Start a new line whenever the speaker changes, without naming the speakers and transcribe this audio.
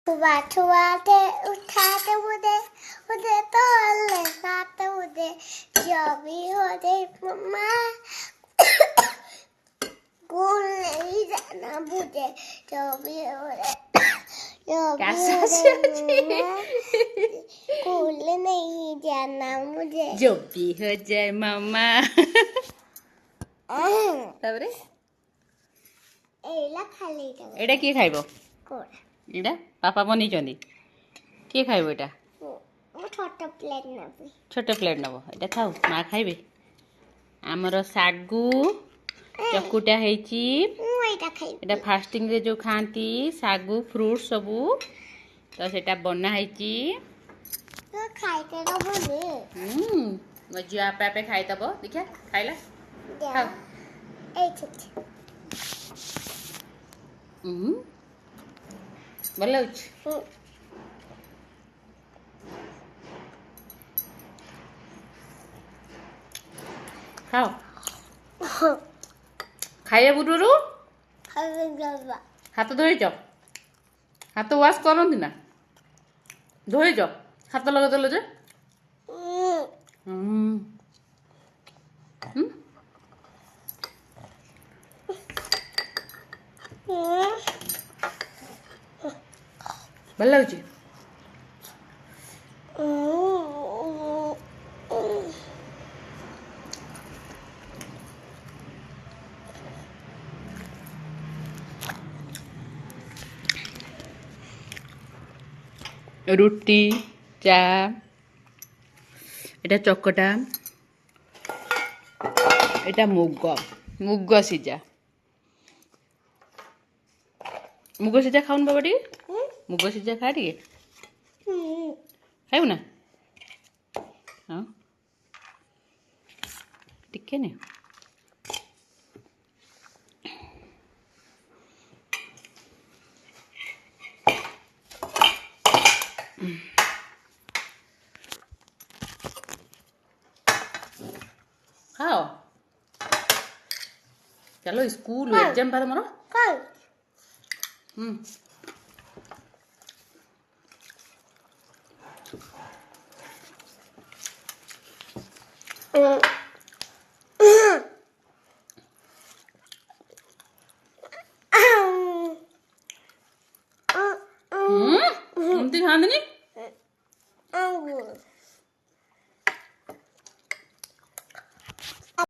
छुआते उठाते मुझे तोले खाते मुझे जो भी हो दे मम्मा स्कूल नहीं जाना मुझे जो भी हो दे स्कूल नहीं जाना मुझे
जो भी हो जाए मामा ताପରେ
एला खाली
एटा किए खाइबो
कोड
एटा पापा बनिचंदी किए खाइबो एटा
मु छोटा प्लेट नबी
छोट प्लेट नबो एटा खाऊ मा खाइबे आमर सागु चकुटा हेची
मु एटा खाइ
एटा फास्टिंग रे जो खांती सागु फ्रूट सबू तो सेटा बना हेची
तो खाइते न बोले
मजू आपे आपे खाई तब देखिया खाइला
खाओ ए छुट
ଭଲ ଲାଗୁଛି ଖାଅ ଖାଇବା ପୂର୍ବରୁ ହାତ ଧୋଇଛ ହାତ ୱାଶ କରନ୍ତି ନା ଧୋଇଛ ହାତ ଲଗେଇଦେଲ ଯେ ଭଲ ଲାଗୁଛି रुटी चा एटा चकटा एटा मुग मुग सिजा मुग सिजा खाऊन बाबा टी मुग सिजा खा टी खाऊ ना हाँ टिके ने खाओ चलो स्कूल एग्जाम पर मरो